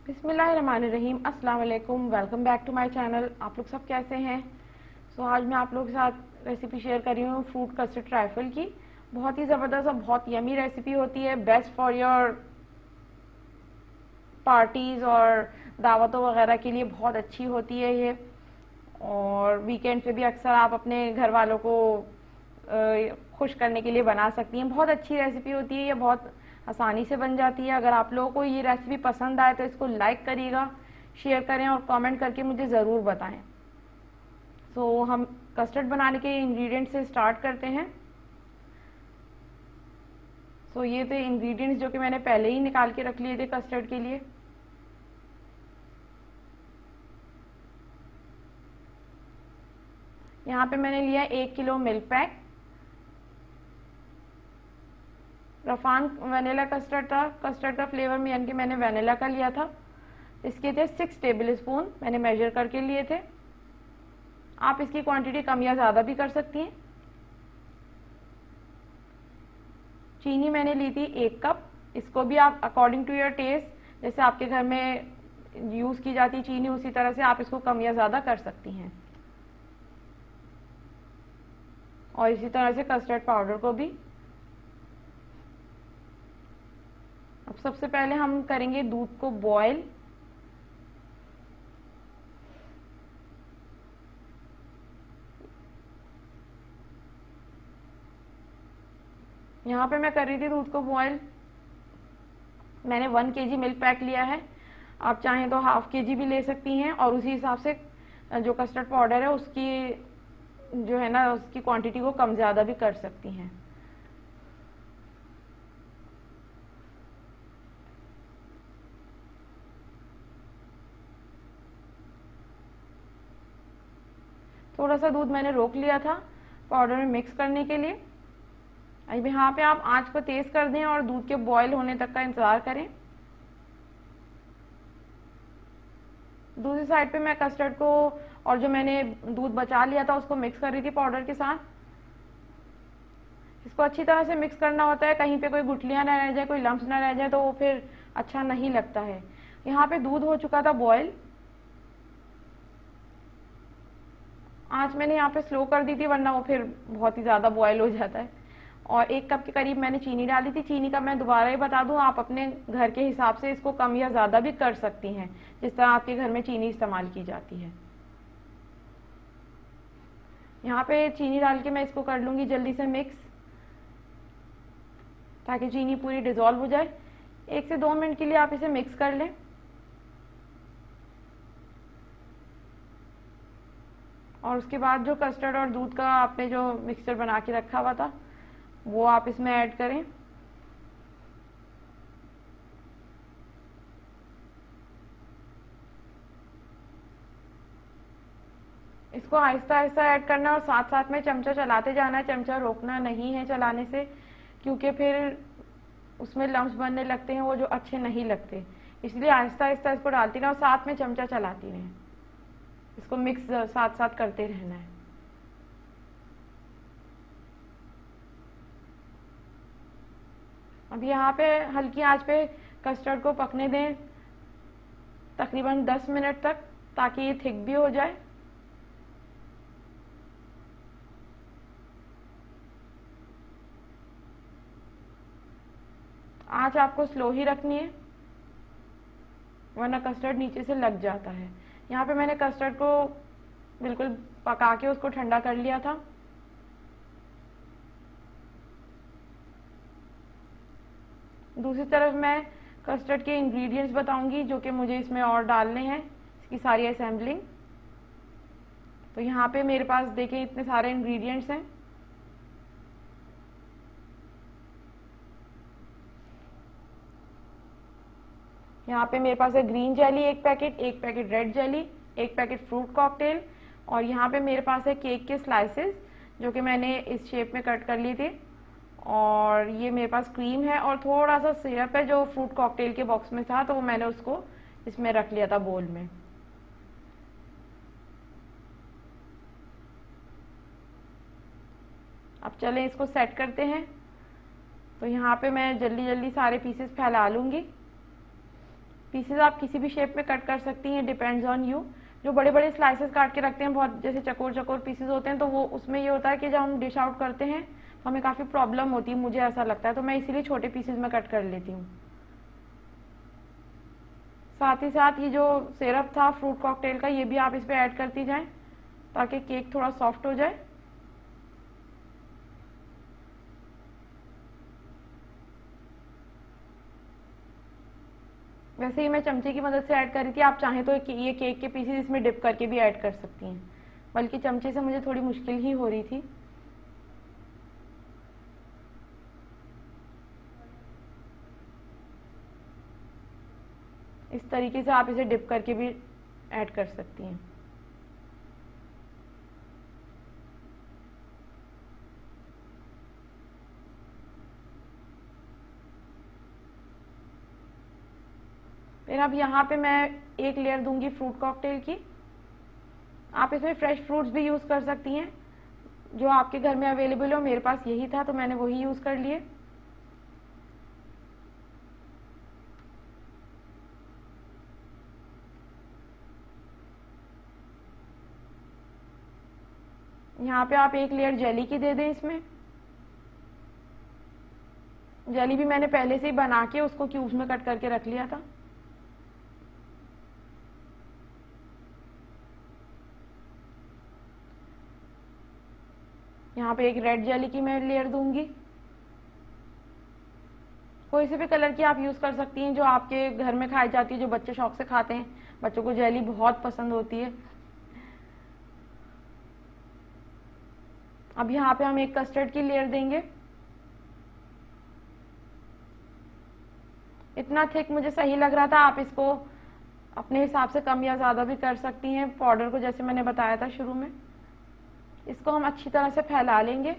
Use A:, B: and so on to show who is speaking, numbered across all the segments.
A: बिस्मिल्लाहिर्रहमानिर्रहीम, अस्सलाम वालेकुम। Welcome back to my channel. आप लोग सब कैसे हैं? आज मैं आप लोगों के साथ रेसिपी शेयर कर रही हूँ फ्रूट कस्टर्ड ट्राइफल की। बहुत ही ज़बरदस्त और बहुत यमी रेसिपी होती है, बेस्ट फॉर योर पार्टीज़ और दावतों वगैरह के लिए बहुत अच्छी होती है ये। और वीकेंड पे भी अक्सर आप अपने घर वालों को खुश करने के लिए बना सकती हैं। बहुत अच्छी रेसिपी होती है ये, बहुत आसानी से बन जाती है। अगर आप लोगों को ये रेसिपी पसंद आए तो इसको लाइक करिएगा, शेयर करें और कमेंट करके मुझे ज़रूर बताएं। हम कस्टर्ड बनाने के इंग्रेडिएंट से स्टार्ट करते हैं। ये थे इंग्रेडिएंट्स जो कि मैंने पहले ही निकाल के रख लिए थे कस्टर्ड के लिए। यहाँ पे मैंने लिया 1 किलो मिल्क पैक। रफान वनीला कस्टर्ड था, कस्टर्ड का फ्लेवर में, यानी कि मैंने वनीला का लिया था। इसके थे 6 टेबल स्पून, मैंने मेजर करके लिए थे। आप इसकी क्वांटिटी कम या ज़्यादा भी कर सकती हैं। चीनी मैंने ली थी 1 कप। इसको भी आप अकॉर्डिंग टू योर टेस्ट, जैसे आपके घर में यूज़ की जाती चीनी, उसी तरह से आप इसको कम या ज़्यादा कर सकती हैं। और इसी तरह से कस्टर्ड पाउडर को भी। अब सबसे पहले हम करेंगे दूध को बॉयल। यहाँ पे मैं कर रही थी दूध को बॉयल। मैंने 1 केजी मिल्क पैक लिया है। आप चाहें तो ½ केजी भी ले सकती हैं और उसी हिसाब से जो कस्टर्ड पाउडर है उसकी जो है ना, उसकी क्वांटिटी को कम ज़्यादा भी कर सकती हैं। थोड़ा सा दूध मैंने रोक लिया था पाउडर में मिक्स करने के लिए। अब यहाँ पे आप आंच को तेज़ कर दें और दूध के बॉयल होने तक का इंतज़ार करें। दूसरी साइड पे मैं कस्टर्ड को और जो मैंने दूध बचा लिया था उसको मिक्स कर रही थी पाउडर के साथ। इसको अच्छी तरह से मिक्स करना होता है, कहीं पे कोई गुठलियाँ ना रह जाए, कोई लम्स ना रह जाए, तो वो फिर अच्छा नहीं लगता है। यहाँ पे दूध हो चुका था बॉयल। आंच मैंने यहाँ पे स्लो कर दी थी, वरना वो फिर बहुत ही ज़्यादा बॉयल हो जाता है। और 1 कप के करीब मैंने चीनी डाली थी। चीनी का मैं दोबारा ही बता दूं, आप अपने घर के हिसाब से इसको कम या ज़्यादा भी कर सकती हैं, जिस तरह आपके घर में चीनी इस्तेमाल की जाती है। यहाँ पे चीनी डाल के मैं इसको कर लूँगी जल्दी से मिक्स, ताकि चीनी पूरी डिज़ोल्व हो जाए। 1 से 2 मिनट के लिए आप इसे मिक्स कर लें। और उसके बाद जो कस्टर्ड और दूध का आपने जो मिक्सचर बना के रखा हुआ था वो आप इसमें ऐड करें। इसको आहिस्ता आहिस्ता ऐड करना और साथ साथ में चमचा चलाते जाना है, चमचा रोकना नहीं है चलाने से, क्योंकि फिर उसमें लम्स बनने लगते हैं, वो जो अच्छे नहीं लगते। इसलिए आहिस्ता आहिस्ता इसको डालती रहें और साथ में चमचा चलाती रहें। इसको मिक्स साथ साथ करते रहना है। अब यहाँ पे हल्की आंच पे कस्टर्ड को पकने दें तकरीबन 10 मिनट तक, ताकि ये थिक भी हो जाए। आंच आपको स्लो ही रखनी है, वरना कस्टर्ड नीचे से लग जाता है। यहाँ पे मैंने कस्टर्ड को बिल्कुल पका के उसको ठंडा कर लिया था। दूसरी तरफ मैं कस्टर्ड के इंग्रेडिएंट्स बताऊंगी जो कि मुझे इसमें और डालने हैं, इसकी सारी असेंबलिंग। तो यहाँ पे मेरे पास देखें इतने सारे इंग्रेडिएंट्स हैं। यहाँ पे मेरे पास है green jelly 1 packet, 1 packet red jelly, 1 packet fruit cocktail, और यहाँ पे मेरे पास है केक के स्लाइसेस जो कि मैंने इस शेप में कट कर लिए थे। और ये मेरे पास क्रीम है और थोड़ा सा सिरप है जो फ्रूट कॉकटेल के बॉक्स में था, तो वो मैंने उसको इसमें रख लिया था बोल में। अब चलें इसको सेट करते हैं। तो यहाँ पे मैं जल्दी जल्दी सारे पीसेस फैला लूँगी। पीसेज आप किसी भी शेप में कट कर सकती हैं, डिपेंड्स ऑन यू। जो बड़े बड़े स्लाइसेस काट के रखते हैं, बहुत जैसे चकोर चकोर पीसेज होते हैं, तो वो उसमें ये होता है कि जब हम डिश आउट करते हैं तो हमें काफ़ी प्रॉब्लम होती है, मुझे ऐसा लगता है, तो मैं इसीलिए छोटे पीसेज में कट कर लेती हूँ। साथ ही साथ ये जो सिरप था फ्रूट कॉकटेल का, ये भी आप इस पर ऐड करती जाएं ताकि केक थोड़ा सॉफ्ट हो जाए। वैसे ही मैं चमचे की मदद से ऐड कर रही थी, आप चाहें तो ये केक के पीसेस इसमें डिप करके भी ऐड कर सकती हैं, बल्कि चमचे से मुझे थोड़ी मुश्किल ही हो रही थी। इस तरीके से आप इसे डिप करके भी ऐड कर सकती हैं। फिर अब यहाँ पे मैं एक लेयर दूंगी फ्रूट कॉकटेल की। आप इसमें फ्रेश फ्रूट्स भी यूज़ कर सकती हैं, जो आपके घर में अवेलेबल हो। मेरे पास यही था तो मैंने वही यूज़ कर लिए। यहाँ पे आप एक लेयर जेली की दे दें। इसमें जेली भी मैंने पहले से ही बना के उसको क्यूब्स में कट करके रख लिया था। यहाँ पे एक रेड जेली की मैं लेयर दूंगी। कोई से भी कलर की आप यूज़ कर सकती हैं जो आपके घर में खाई जाती है, जो बच्चे शौक से खाते हैं। बच्चों को जेली बहुत पसंद होती है। अब यहाँ पे हम एक कस्टर्ड की लेयर देंगे। इतना थिक मुझे सही लग रहा था, आप इसको अपने हिसाब से कम या ज़्यादा भी कर सकती हैं पाउडर को, जैसे मैंने बताया था शुरू में। इसको हम अच्छी तरह से फैला लेंगे।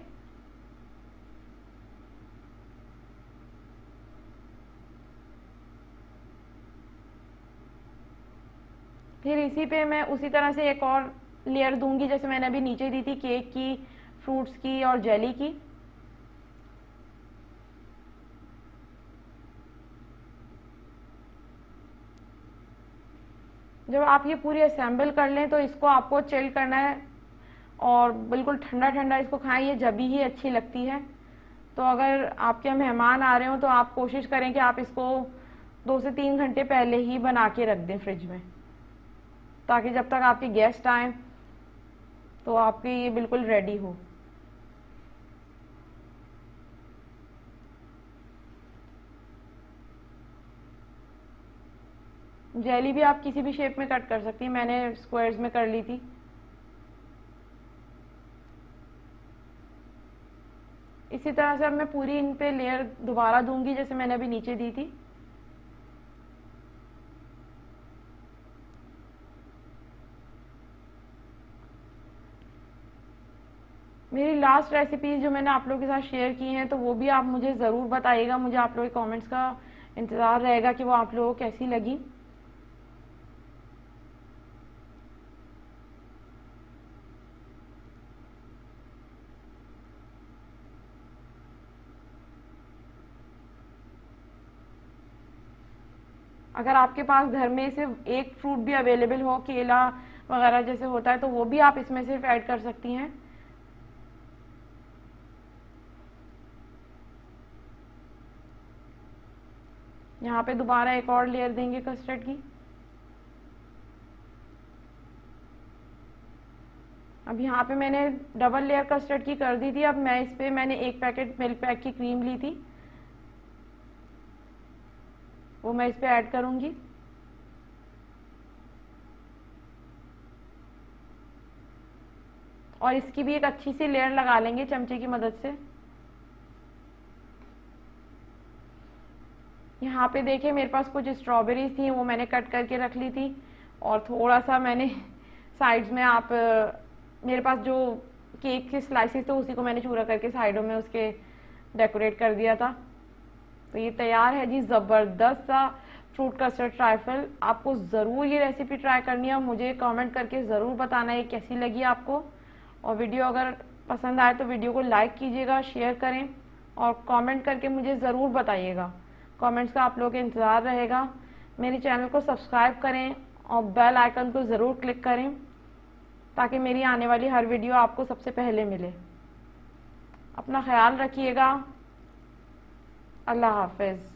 A: फिर इसी पे मैं उसी तरह से एक और लेयर दूंगी, जैसे मैंने अभी नीचे दी थी केक की, फ्रूट्स की और जेली की। जब आप ये पूरी असेंबल कर लें तो इसको आपको चिल करना है और बिल्कुल ठंडा ठंडा इसको खाएं, ये जब ही अच्छी लगती है। तो अगर आपके मेहमान आ रहे हो तो आप कोशिश करें कि आप इसको 2 से 3 घंटे पहले ही बना के रख दें फ्रिज में, ताकि जब तक आपके गेस्ट आए तो आपकी ये बिल्कुल रेडी हो। जेली भी आप किसी भी शेप में कट कर सकती हैं, मैंने स्क्वायर्स में कर ली थी। इसी तरह से अब मैं पूरी इन पे लेयर दोबारा दूंगी, जैसे मैंने अभी नीचे दी थी। मेरी लास्ट रेसिपीज जो मैंने आप लोगों के साथ शेयर की हैं, तो वो भी आप मुझे ज़रूर बताइएगा। मुझे आप लोगों के कमेंट्स का इंतज़ार रहेगा कि वो आप लोगों को कैसी लगी। अगर आपके पास घर में सिर्फ एक फ्रूट भी अवेलेबल हो, केला वगैरह जैसे होता है, तो वो भी आप इसमें सिर्फ ऐड कर सकती हैं। यहाँ पे दोबारा एक और लेयर देंगे कस्टर्ड की। अब यहाँ पे मैंने डबल लेयर कस्टर्ड की कर दी थी। अब मैं इस पे मैंने एक पैकेट मिल्क पैक की क्रीम ली थी, वो मैं इस पे ऐड करूंगी। और इसकी भी एक अच्छी सी लेयर लगा लेंगे चमचे की मदद से। यहाँ पे देखिए मेरे पास कुछ स्ट्रॉबेरीज थी, वो मैंने कट करके रख ली थी। और थोड़ा सा मैंने साइड्स में मेरे पास जो केक के स्लाइसेस थे उसी को मैंने चूरा करके साइडों में उसके डेकोरेट कर दिया था। तो ये तैयार है जी ज़बरदस्त सा फ्रूट कस्टर्ड ट्राइफल। आपको ज़रूर ये रेसिपी ट्राई करनी है और मुझे कमेंट करके ज़रूर बताना है कैसी लगी आपको। और वीडियो अगर पसंद आए तो वीडियो को लाइक कीजिएगा, शेयर करें और कमेंट करके मुझे ज़रूर बताइएगा। कमेंट्स का आप लोगों का इंतज़ार रहेगा। मेरे चैनल को सब्सक्राइब करें और बेल आइकन को ज़रूर क्लिक करें ताकि मेरी आने वाली हर वीडियो आपको सबसे पहले मिले। अपना ख्याल रखिएगा। अल्लाह हाफ़िज़।